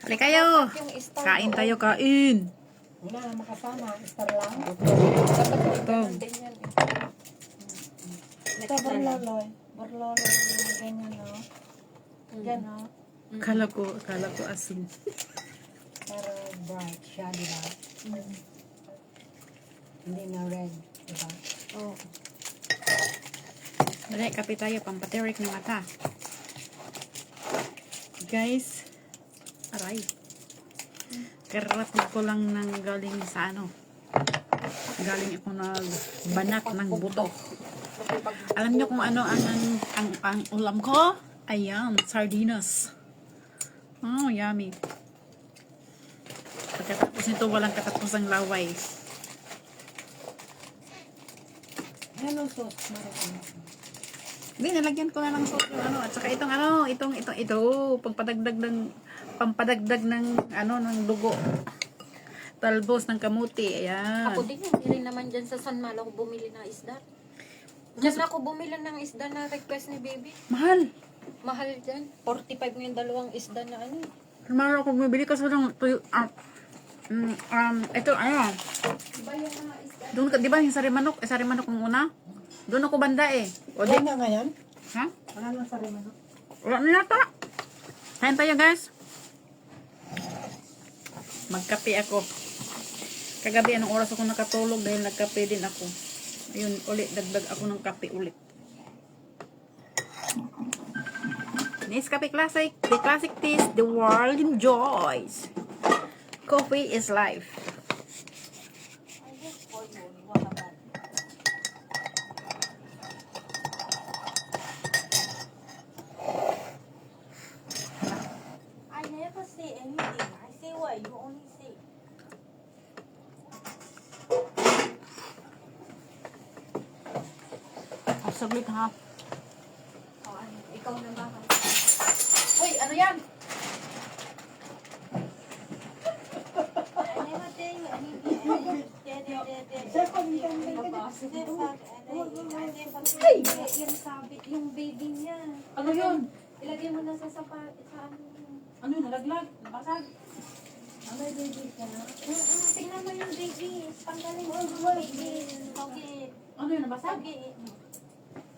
Hali kayo. Kain tayo, kain. Wala na makasama. Star lang. Ito. Ito, barloloy. Barloloy. Ganyan, no? Diyan, no? Akala ko asin. Pero bright siya, di ba? Hindi na red, di ba? Oo. Dali, kape tayo, pampatirik ng mata. Guys, aray. Karating ko lang ng galing sa ano. Galing ako nagbanak ng buto. Alam niyo kung ano ang ulam ko? Ayan, sardinas. Oh, yummy. Pagkatapos nito, walang katapusang laway. Hello, sauce. Marami. Hindi, nalagyan ko na ng sauce yung ano. At saka ito, pampadagdag ng ano, ng dugo. Talbos ng kamuti. Ayan. Ako din, hindi rin naman dyan sa San Malo ako bumili ng isda. Diyan ako bumili ng isda na request ni baby. Mahal. Mahal dyan. 45 yung dalawang isda na ano. Mahal ako bumibili kasi ng ito, ano. Ba yung mga isda? Doon ka, di ba yung sarimanok? Sarimanok yung una? Doon ako banda eh. O di, Wala na ngayon? ha? Wala na sa rin, ano? Wala na yata. Kain tayo, guys. Magkape ako. Kagabi, anong oras ako nakatulog dahil nagkape din ako. Ayun, ulit, dagdag ako ng kape ulit. Nescafe Classic, the classic taste the world enjoys. Coffee is life. I never say anything. I say what you only say. Saglit ha. Oh, ano, ikaw na ba? Uy, ano yan? I never tell you anything. Yung sabi, yung baby niya. Ano yun? Ilagay mo na sa sapat, sa ano. Ano yun? Nalaglag? Basag? Ano yung baby ka na? Tingnan mo yung baby. Tanggalin mo yung baby. Okay. Ano yun? Nabasag? Okay.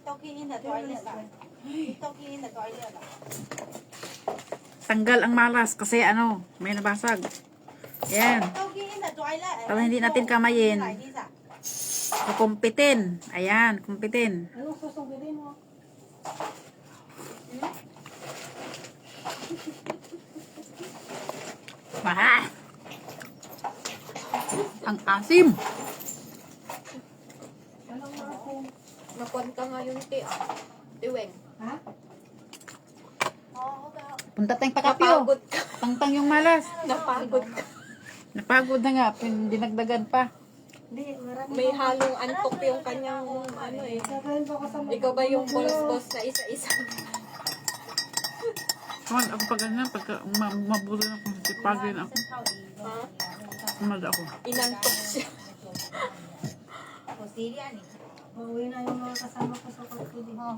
Talking in the toilet lah. Talking in the toilet lah. Tanggal ang malas kasi ano, may nabasag. Yan. Talking in the toilet. Para hindi natin kamayin. Like this ah. Kumpitin. Ayan, kumpitin. Anong susugidin mo? Ah! Ang asim. Anong masin? Nakuan ka ngayon, te. Tiweng. Ha? Oo, ka. Punta tayong pakapyo. Napagod ka. Tangtang yung malas. Napagod ka. Napagod na nga. Dinagdagan pa. Hindi, marami. May halong antok yung kanyang ano eh. Sabihin po ko sa mga. Ikaw ba yung boss na isa-isa? Kawan, ako pag ganyan, pagka mabulo na kung sipagin ako. Ha? Umad ako. Inantok siya. Uuwi na yung mga kasama ko sa kwarto din. Ha?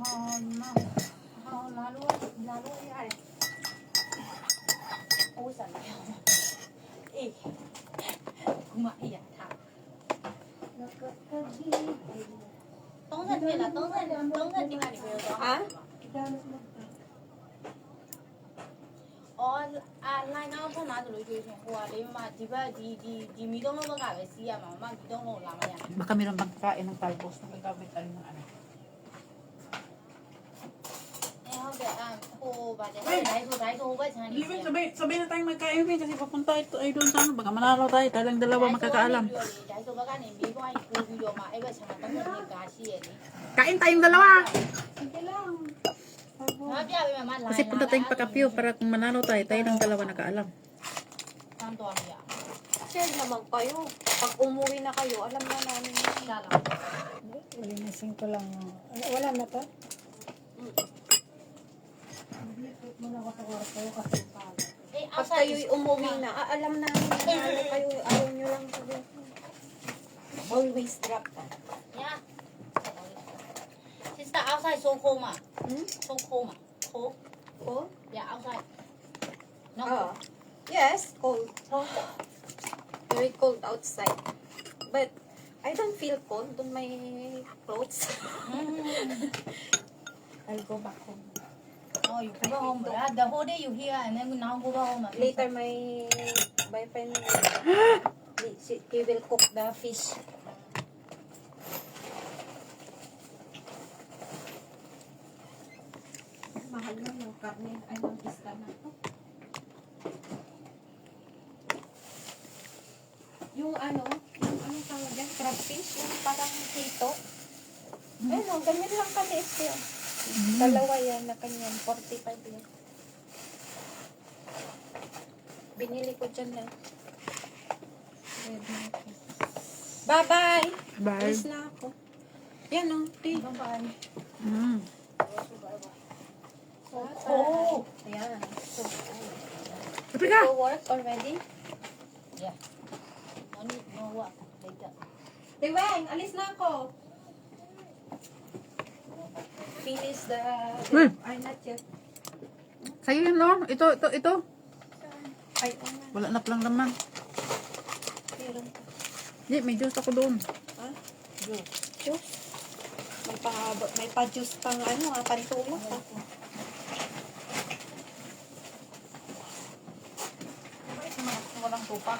Baka mayroon bang kakain ng talbos na gagamit tayo ng ano. Liwin, sabay na tayong magkain kasi papunta ito ay doon sa ano. Baka manalo tayo, tayong dalawa makakaalam. Kain tayong dalawa! Sige lang. Kasi punta tayong pakapyo para kung manalo tayo, tayong dalawa nakaalam. Share naman kayo. Pag umuwi na kayo, alam na namin yun. Linisin ko lang. Wala na to? Mag-liquid muna ako sa kwarto kasi pagod. Pag kayo'y umuwi na, alam namin na ano kayo, ayaw nyo lang sabihin. Always drop ka. Yeah. Sister, outside so cold ma. Hmm? So cold ma. Cold. Oh? Yeah, outside. No. Oo. Yes, cold. Very cold outside. But I don't feel cold on my clothes. I'll go back home. Oh, you go back home. The whole day you here and then now go back home. Later, my boyfriend, he will cook the fish. Mahal na yung karne. Ay, ng isda na to. Yung ano tawag dyan? Crabfish? Yung parang hito. Ayun, ganyan lang kaliit yun. Dalawa yan na kanyan. 45 yan. Binili ko dyan na. Bye-bye! Bye. Alis na ako. Yan o. Bye-bye. Mm. Oh. Ayan. So, Kapit ka. go work already? Yeah. No what? Later. Tiweng, alis na ako. Finish the... Uy. Ay, not yet. Sa'yo yun, no? Ito. Ay, oh, Wala na palang laman. meron pa. Hindi, may juice ako doon. Ha? Juice? May pa-juice pang pantulog pa. Walang tupa.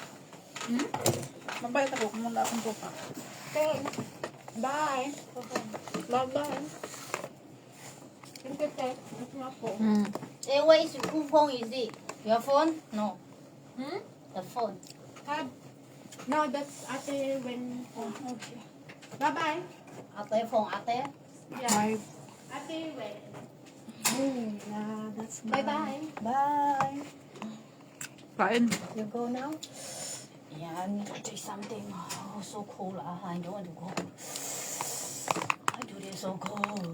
Mabait ako kung wala akong tupa. Okay. Bye. Bye-bye. Thank you, Tek. Alis na ako. Mm. Eh, where is whose phone is it? Your phone? No. Hmm? The phone. No, that's ate when... Oh, okay. Bye-bye. Ate phone, ate. Bye. Ate when... yeah, that's bye-bye. Bye. Kain. You go now? Yeah, I need to do something. Oh, so cold. I don't want to go. I do this so cold.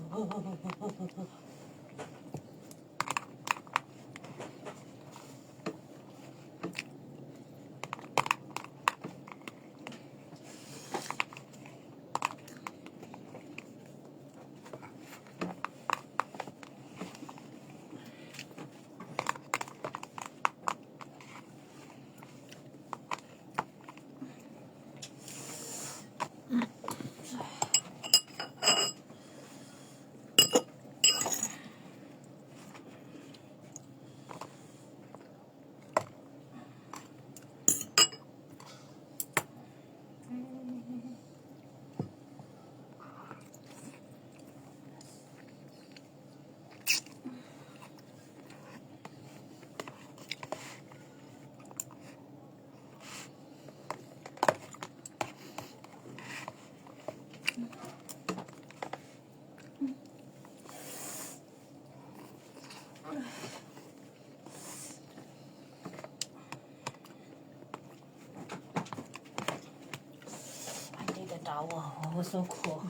I need a towel. Oh, so cool.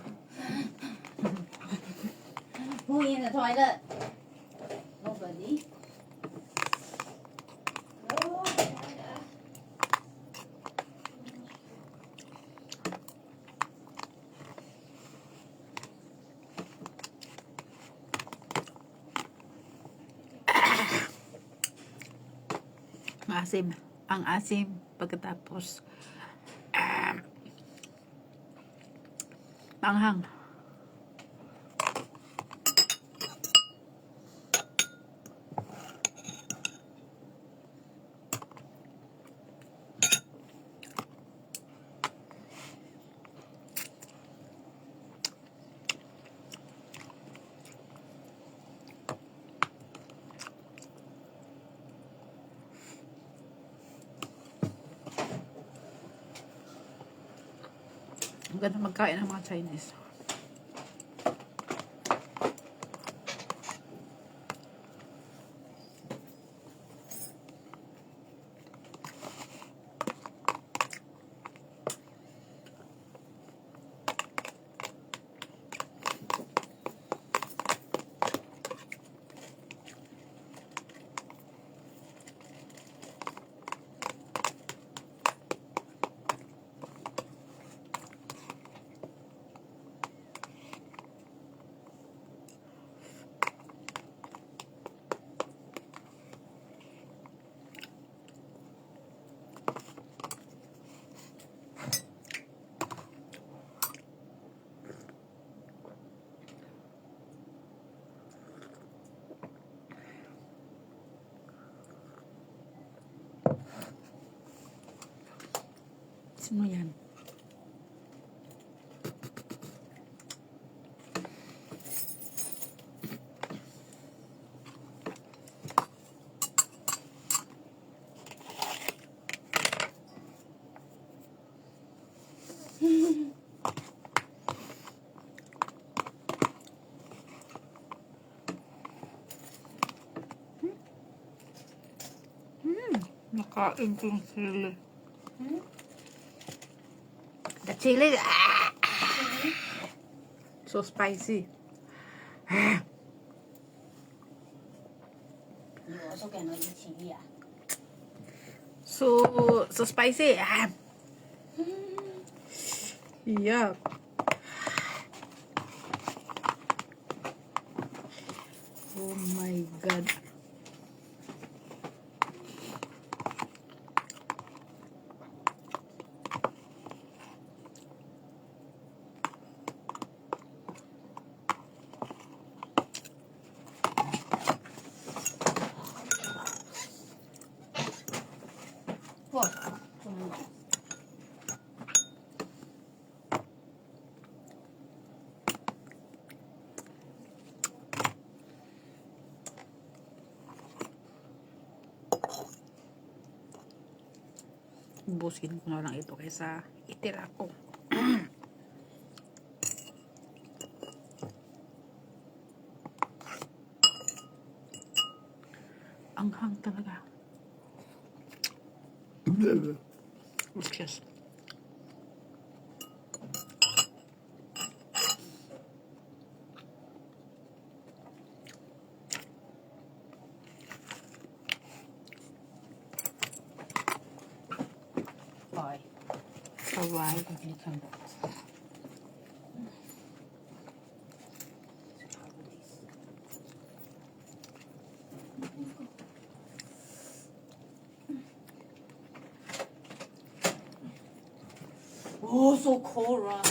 Who in the toilet? Nobody. Asim. Ang asim. Pagkatapos, manghang. Ang ganda magkain ng mga Chinese. Ano yan? Nakain ko yung sili. The chili. So spicy. You also cannot eat chili ah. So spicy. Yuck. Oh my god. What? Ubusin ko na lang ito kaysa itira ko. Anghang talaga. Just. Bye. Alright. Quickly come back. Oh, so cold, Ron.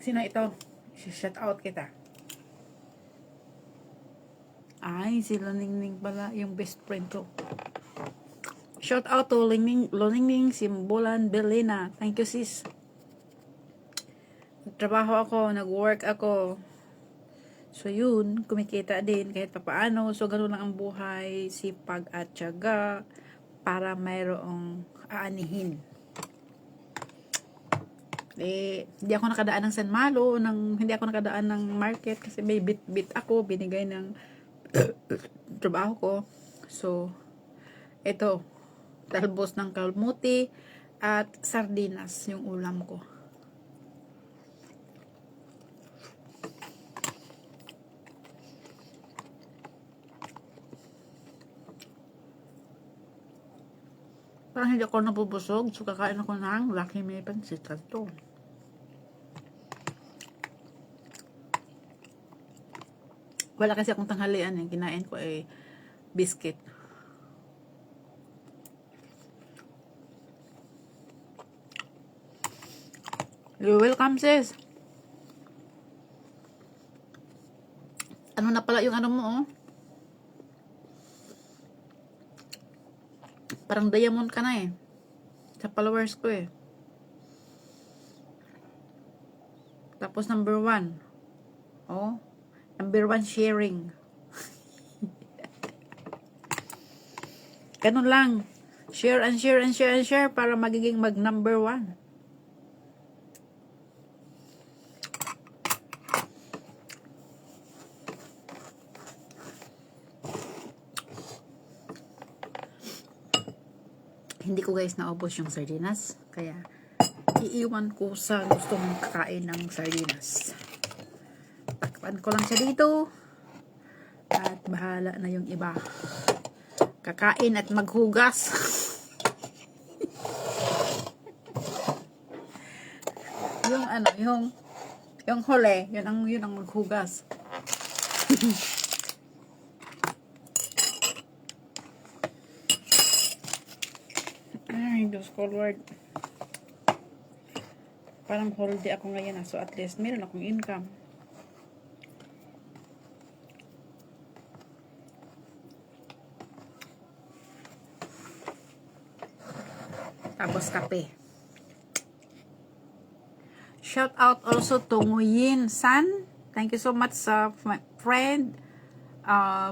Sino ito? Shout out kita. Ay, si Loningning pala, yung best friend ko. Shout out to Loningning Simbolan Belena. Thank you, sis. Nagtrabaho ako, nag-work ako. So, yun, kumikita din kahit papaano. So, ganun lang ang buhay, sipag at tiyaga para mayroong aanihin. Hindi ako nakadaan ng San Malo, hindi ako nakadaan ng market kasi may bit ako, binigay ng trabaho ko. So, ito, talbos ng kalmuti at sardinas yung ulam ko. Parang hindi ako nabubusog, so kakain ako ng Lucky May Pansit Canton. Wala kasi akong tanghalian, yung kinain ko ay biscuit. You're welcome, sis. Ano na pala yung ano mo, oh? Parang diamond ka na eh. Sa followers ko eh. Tapos number 1. Oh. Number 1 sharing. Ganun lang. Share and share and share and share para magiging mag number 1. Hindi ko guys naubos yung sardinas. Kaya iiwan ko sa gustong kakain ng sardinas. Takpan ko lang siya dito. At bahala na yung iba. Kakain at maghugas. Yung ano, yung huli, yun ang maghugas. Ay, Diyos ko Lord. Parang holiday ako ngayon, so at least meron akong income. Tapos kape. Shout out also to Nguyen San. Thank you so much, my friend,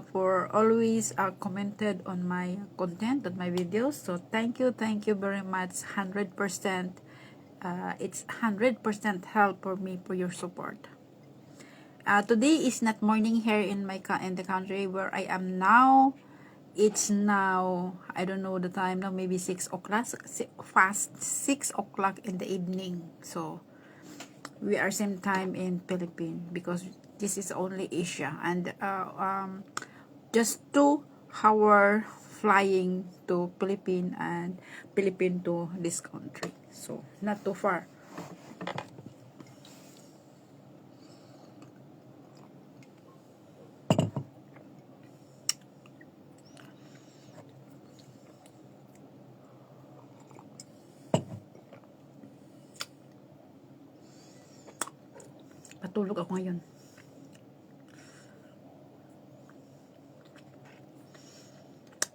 for always commented on my content, on my videos. So thank you very much. 100%. It's 100% help for me for your support. Today is not morning here in the country where I am now. It's now, I don't know the time now, maybe 6 o'clock, fast 6 o'clock in the evening. So, we are same time in Philippines because this is only Asia. And just 2 hour flying to Philippines and Philippines to this country. So, not too far. Patulog ako ngayon.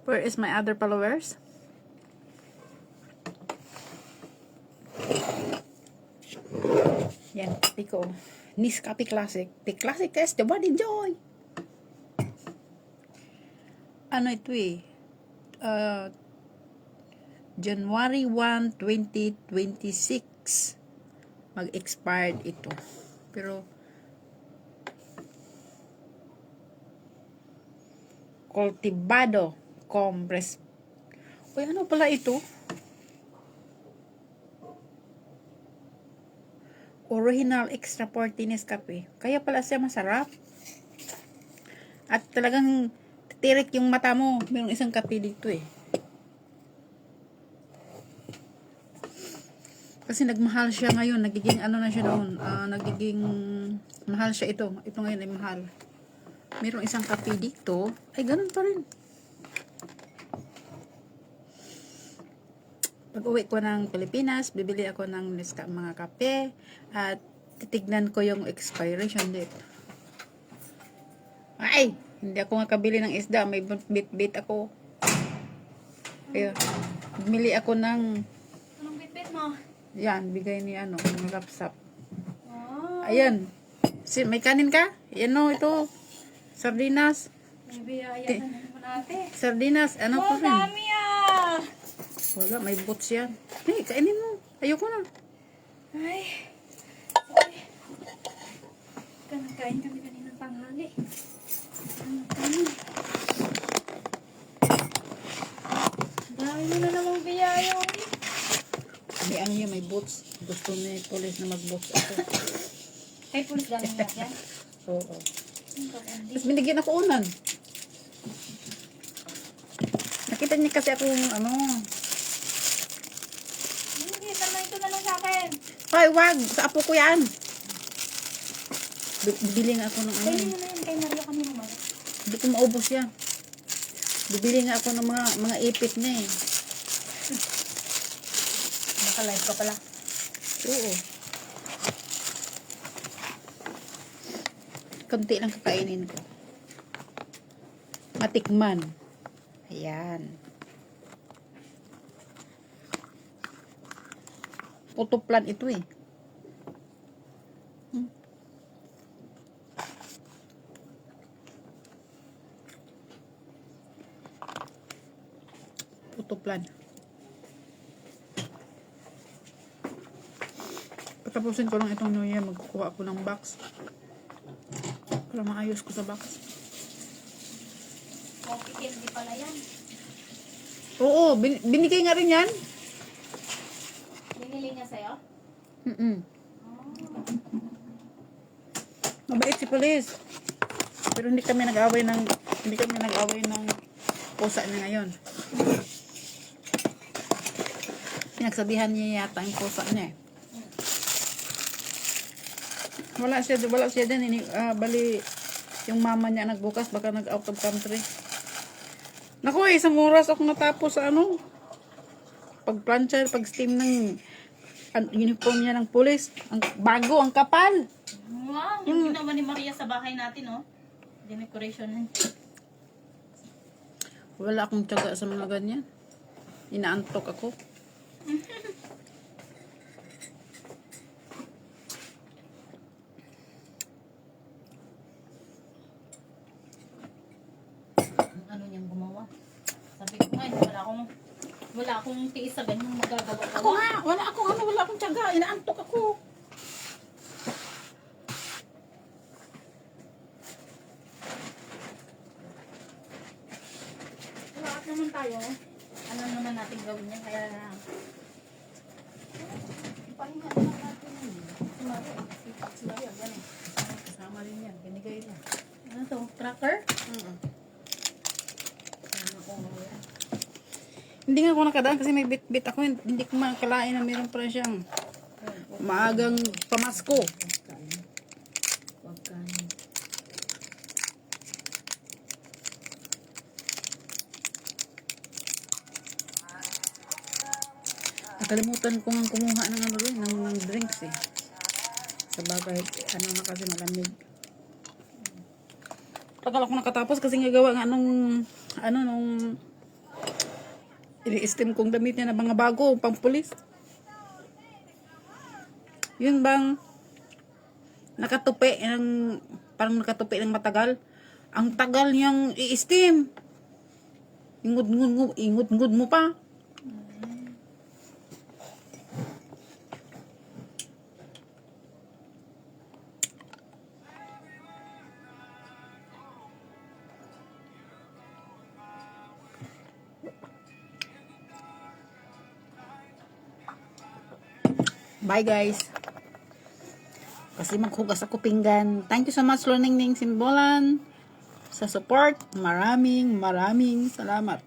Where is my other followers? Yan, Pico. Nescafe Classic. The Classic is the one enjoy. Ano ito eh? January 1, 2026. Mag-expired ito. Pero cultivado compres. Uy, ano pala ito? Original extra forte Nescafe. Kaya pala siya masarap. At talagang tirik yung mata mo. Mayroong isang kape dito eh. Kasi nagmahal siya ngayon. Nagiging ano na siya noon. Nagiging mahal siya ito. Ito ngayon ay mahal. Mayroong isang kape dito. Ay, ganun pa rin. Pag uwi ko ng Pilipinas, bibili ako ng mga kape. At titignan ko yung expiration date. Ay! Hindi ako makabili ng isda. May bit-bit ako. Ayun. Bumili ako ng... Anong bit-bit mo? Yan, bigay ni ano, ng lapsap. Oh, Ayan. May kanin ka? Yan o, ito. Sardinas. may biyaya na naman ate. Sardinas. Ano Oh, pa rin? dami ah! Wala, may boots yan. Hey, kainin mo. Ayoko na. Ay. Kanakain kami kaninang tanghali. Dami mo na namang biyaya. May ano yan, may boots. Gusto ni police na mag-boots ako. Ay, pulis dami nga yan. Oo. Tapos binigyan ako unan. Nakita niya kasi ako ano. Hindi, tama ito na lang sa akin. Hoy, wag! Sa apo ko yan. Bibili nga ako ng ano. Kainin mo na yun kay Mario kami naman. Hindi ko maubos yan. Bibili nga ako ng mga ipit na eh. Naka-live ka pala. Oo. Kunti lang kakainin ko. Matikman. Ayan. Putuplan ito eh. plan. Patapusin ko lang itong New Year, magkukuha ako ng box. Para maayos ko sa box. Coffee candy pala yan. Oo, binigay nga rin yan. Binili niya sa'yo? Mabait si Police. Pero hindi kami nag-away ng pusa niya ngayon. Pinagsabihan niya yata yung pusa niya eh. Wala siya din. Bali, yung mama niya nagbukas, baka nag-out of country. Naku, isang oras ako natapos sa pag-plancha, pag-steam ng uniform niya ng pulis. Ang bago, ang kapal. Wow, yung ginawa ni Maria sa bahay natin, oh. Decoration na. Wala akong tiyaga sa mga ganyan. Inaantok ako. Ano niyang gumawa. Sabi ko nga, wala akong tiis sa ganyang magagawa. Ako nga, wala akong tiyaga. Inaantok ako. Lahat naman tayo. Ano naman natin gawin yan, kaya pahinga na lang natin yun. Si Maria, yan eh. Kasama rin yan. Binigay niya. Ano to? Cracker? Hindi nga ako nakadaan kasi may bit-bit ako. Hindi ko makakalain na meron pa siyang maagang pamasko. Nakalimutan ko nga kumuha ng ng drinks eh. Sa bagay, na kasi malamig. Tagal ako nakatapos kasi nga gawa nga nung ini-steam kong damit niya na mga bago, pang pulis. Yun bang nakatupi parang nakatupi ng matagal. Ang tagal niyang i-steam. Ingud-ngud mo pa. Bye guys. Kasi maghugas ako pinggan. Thank you so much Learning Ning Simbolan sa support. Maraming salamat.